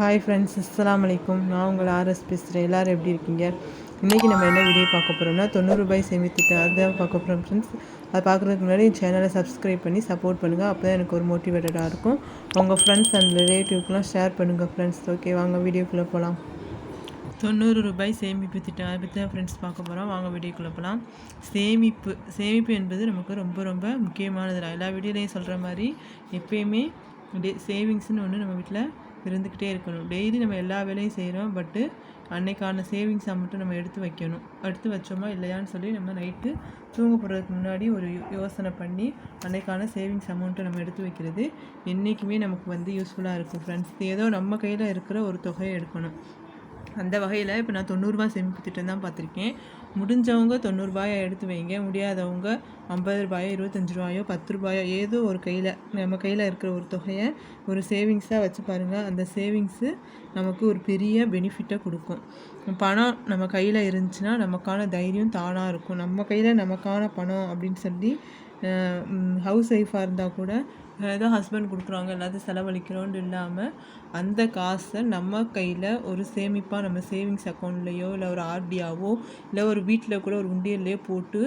Hi friends, அஸ்ஸலாமு அலைக்கும். நான் உங்கள் ஆர்எஸ் பேசுகிறேன். எல்லோரும் எப்படி இருக்கீங்க? இன்றைக்கி நம்ம என்ன வீடியோ பார்க்க போகிறோம்னா, 90 ரூபாய் சேமித்திட்டு அதுதான் பார்க்க போகிறோம் ஃப்ரெண்ட்ஸ். அதை பார்க்குறதுக்கு முன்னாடி என் சேனலை சப்ஸ்கிரைப் பண்ணி சப்போர்ட் பண்ணுங்கள். அப்போ தான் எனக்கு ஒரு மோட்டிவேட்டடாக இருக்கும். உங்கள் ஃப்ரெண்ட்ஸ் அண்ட் ரிலேட்டிவ்க்கெலாம் ஷேர் பண்ணுங்கள் ஃப்ரெண்ட்ஸ். ஓகே, வாங்க வீடியோக்குள்ளே போகலாம். 90 ரூபாய் சேமிப்பு திட்டம், அதை பற்றி தான் ஃப்ரெண்ட்ஸ் பார்க்க போகிறோம். வாங்க வீடியோக்குள்ளே போகலாம். சேமிப்பு என்பது நமக்கு ரொம்ப ரொம்ப முக்கியமானது. எல்லா வீடியோலையும் சொல்கிற மாதிரி எப்பயுமே சேவிங்ஸ்னு ஒன்று நம்ம வீட்டில் இருந்துக்கிட்டே இருக்கணும். டெய்லி நம்ம எல்லா வேலையும் செய்கிறோம், பட்டு அன்னைக்கான சேவிங்ஸை மட்டும் நம்ம எடுத்து வச்சோமா இல்லையான்னு சொல்லி நம்ம நைட்டு தூங்க போகிறதுக்கு முன்னாடி ஒரு யோசனை பண்ணி அன்னைக்கான சேவிங்ஸ் அமௌண்ட்டை நம்ம எடுத்து வைக்கிறது என்றைக்குமே நமக்கு யூஸ்ஃபுல்லாக இருக்கும் ஃப்ரெண்ட்ஸ். ஏதோ நம்ம கையில் இருக்கிற ஒரு தொகையை எடுக்கணும். அந்த வகையில் இப்போ நான் 90 ரூபாய் சேமிப்பு திட்டம் தான் பார்த்துருக்கேன். முடிஞ்சவங்க 90 ரூபாயை எடுத்து வைங்க. முடியாதவங்க 50 ரூபாயோ 25 ரூபாயோ 10 ரூபாயோ ஏதோ ஒரு நம்ம கையில் இருக்கிற ஒரு தொகையை ஒரு சேவிங்ஸாக வச்சு பாருங்கள். அந்த சேவிங்ஸு நமக்கு ஒரு பெரிய பெனிஃபிட்டை கொடுக்கும். பணம் நம்ம கையில் இருந்துச்சுன்னா நமக்கான தைரியம் தானாக இருக்கும். நம்ம கையில் நமக்கான பணம் அப்படின்னு சொல்லி ஹவுஸ் ஒய்ஃபாக இருந்தால் கூட ஏதோ ஹஸ்பண்ட் கொடுக்குறாங்க எல்லாத்தையும் செலவழிக்கிறோன்னு இல்லாமல் அந்த காசை நம்ம கையில் ஒரு சேமிப்பாக நம்ம சேவிங்ஸ் அக்கௌண்ட்லேயோ இல்லை ஒரு ஆர்டியாவோ இல்லை ஒரு வீட்டில் கூட ஒரு உண்டியல்லையோ போட்டு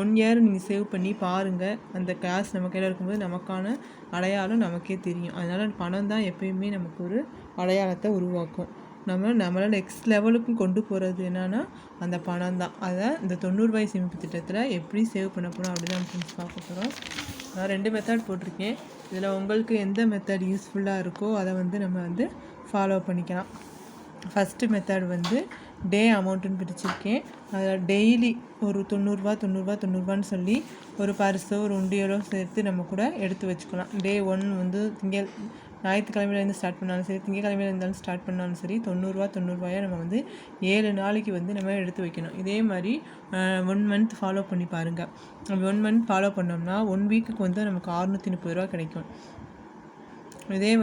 1 இயர் நீங்கள் சேவ் பண்ணி பாருங்கள். அந்த காசு நம்ம கையில் இருக்கும்போது நமக்கான அடையாளம் நமக்கே தெரியும். அதனால் பணம் தான் எப்பயுமே நமக்கு ஒரு அடையாளத்தை உருவாக்கும். நம்மளை நெக்ஸ்ட் லெவலுக்கும் கொண்டு போகிறது என்னென்னா அந்த பணம் தான். அதை இந்த 90 ரூபாய் சேமிப்பு திட்டத்தில் எப்படி சேவ் பண்ண போகிறோம் அப்படி தான் ஃப்ரெண்ட்ஸ் பார்க்க போகிறோம். நான் 2 மெத்தட் போட்டிருக்கேன். இதில் உங்களுக்கு எந்த மெத்தட் யூஸ்ஃபுல்லாக இருக்கோ அதை நம்ம ஃபாலோ பண்ணிக்கலாம். ஃபஸ்ட்டு மெத்தட் டே அமௌண்ட்டுன்னு பிரிச்சுருக்கேன். அதில் டெய்லி ஒரு 90 ரூபான்னு சொல்லி ஒரு பர்ஸோ ஒரு உண்டியலோ சேர்த்து நம்ம கூட எடுத்து வச்சுக்கலாம். டே 1 ஞாயிற்றுக்கிழமையிலேருந்து ஸ்டார்ட் பண்ணாலும் சரி, திங்கக்கிழமையில இருந்தாலும் ஸ்டார்ட் பண்ணாலும் சரி, 90 ரூபாயை நம்ம 7 நாளைக்கு நம்ம எடுத்து வைக்கணும். இதே மாதிரி 1 மந்த் ஃபாலோ பண்ணி பாருங்கள். நம்ம 1 மந்த் ஃபாலோ பண்ணோம்னா 1 வீக்குக்கு நமக்கு 630 ரூபா கிடைக்கும். இதே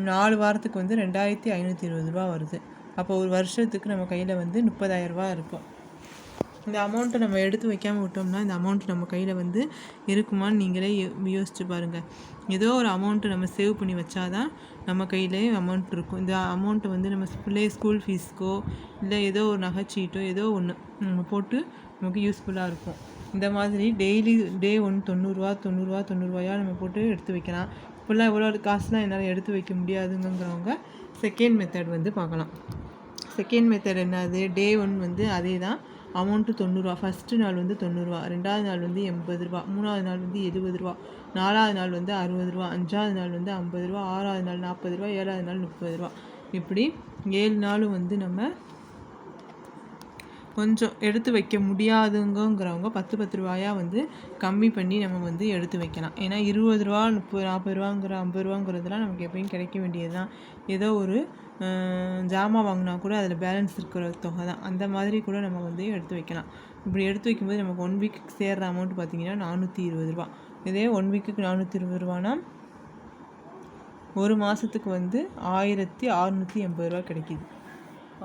4 வாரத்துக்கு 2520 ரூபா வருது. அப்போ ஒரு வருஷத்துக்கு நம்ம கையில் 30,000 ரூபா இருக்கும். இந்த அமௌண்ட்டை நம்ம எடுத்து வைக்காமல் விட்டோம்னா இந்த அமௌண்ட் நம்ம கையில் இருக்குமான்னு நீங்களே யோசிச்சு பாருங்கள். ஏதோ ஒரு அமௌண்ட்டு நம்ம சேவ் பண்ணி வச்சாதான் நம்ம கையிலே அமௌண்ட் இருக்கும். இந்த அமௌண்ட்டை நம்ம ஸ்கூல் ஃபீஸ்க்கோ இல்லை ஏதோ ஒரு நகைச்சீட்டோ ஏதோ ஒன்று நம்ம போட்டு நமக்கு யூஸ்ஃபுல்லாக இருக்கும். இந்த மாதிரி டெய்லி டே 1 90 ரூபாயாக நம்ம போட்டு எடுத்து வைக்கலாம். இப்போல்லாம் இவ்வளோ காசுலாம் என்னால் எடுத்து வைக்க முடியாதுங்கிறவங்க செகண்ட் மெத்தட் பார்க்கலாம். செகண்ட் மெத்தட் என்னது? டே 1 அதே தான், அமௌண்ட்டு 90 ரூபா. ஃபஸ்ட்டு நாள் 90 ரூபா, 2வது நாள் 80 ரூபா, 3வது நாள் 70 ரூபா, 4வது நாள் 60 ரூபா, 5வது நாள் 50 ரூபா, 6வது நாள் 40 ரூபா, 7வது நாள் 30 ரூபா. இப்படி 7 நாளும் நம்ம கொஞ்சம் எடுத்து வைக்க முடியாதுங்கிறவங்க 10 ரூபாயாக கம்மி பண்ணி நம்ம எடுத்து வைக்கலாம். ஏன்னா 20 ரூபா 30 40 ரூபாங்கிற 50 ரூபாங்கிறதுலாம் நமக்கு எப்பயும் கிடைக்க வேண்டியது தான். ஏதோ ஒரு ஜாமான் வாங்கினா கூட அதில் பேலன்ஸ் இருக்கிற தொகை தான். அந்த மாதிரி கூட நம்ம எடுத்து வைக்கலாம். இப்படி எடுத்து வைக்கும்போது நமக்கு 1 வீக்குக்கு சேர்கிற அமௌண்ட் பார்த்திங்கன்னா 420 ரூபா. இதே 1 வீக்குக்கு 420 ரூபானா ஒரு மாதத்துக்கு 1680 ரூபா கிடைக்கிது.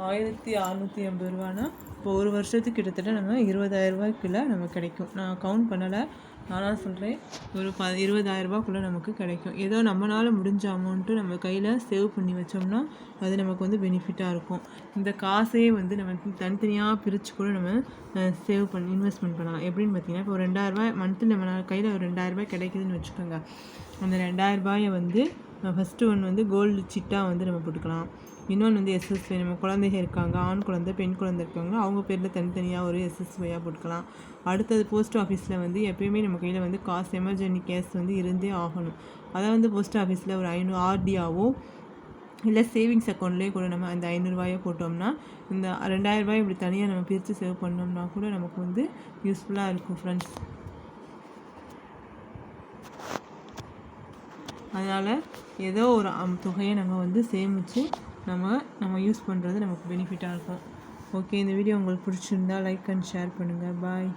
1680 ரூபானா இப்போ ஒரு வருஷத்துக்கு கிட்டத்தட்ட நம்ம 20,000 ரூபாய்க்குள்ளே நமக்கு கிடைக்கும். நான் கவுண்ட் பண்ணலை, நானாக சொல்கிறேன். ஒரு 20,000 ரூபாய்க்குள்ளே நமக்கு கிடைக்கும். ஏதோ நம்மளால் முடிஞ்ச அமௌண்ட்டு நம்ம கையில் சேவ் பண்ணி வச்சோம்னா அது நமக்கு பெனிஃபிட்டாக இருக்கும். இந்த காசையே நம்ம தனித்தனியாக பிரித்து கூட நம்ம சேவ் பண்ணி இன்வெஸ்ட்மெண்ட் பண்ணலாம். எப்படின்னு பார்த்தீங்கன்னா, இப்போ ஒரு 2,000 ரூபாய் மந்த்லி நம்ம கையில் ஒரு 2,000 ரூபாய் கிடைக்குதுன்னு வச்சுக்கோங்க. அந்த 2,000 ரூபாயை ஃபஸ்ட்டு ஒன்று கோல்டு சிட்டாக நம்ம போட்டுக்கலாம். இன்னொன்று எஸ்எஸ்ஒய், நம்ம குழந்தைங்க இருக்காங்க, ஆண் குழந்தை பெண் குழந்தை இருக்காங்க, அவங்க பேரில் தனித்தனியாக ஒரு எஸ்எஸ்ஒயாக போட்டுக்கலாம். அடுத்தது போஸ்ட் ஆஃபீஸில் எப்பயுமே நம்ம கையில் காசு எமர்ஜென்சி கேஸ் இருந்தே ஆகணும். அதை போஸ்ட் ஆஃபீஸில் ஒரு 500 ஆர்டியாவோ இல்லை சேவிங்ஸ் அக்கௌண்ட்லேயே கூட நம்ம அந்த 500 ரூபாயை போட்டோம்னா இந்த 2,000 ரூபாய் இப்படி தனியாக நம்ம பிரித்து சேவ் பண்ணோம்னா கூட நமக்கு யூஸ்ஃபுல்லாக இருக்கும் ஃப்ரெண்ட்ஸ். அதனால் ஏதோ ஒரு தொகையை நம்ம சேமித்து நம்ம யூஸ் பண்ணுறது நமக்கு பெனிஃபிட்டாக இருக்கும். ஓகே, இந்த வீடியோ உங்களுக்கு பிடிச்சிருந்தா லைக் அண்ட் ஷேர் பண்ணுங்கள். பாய்.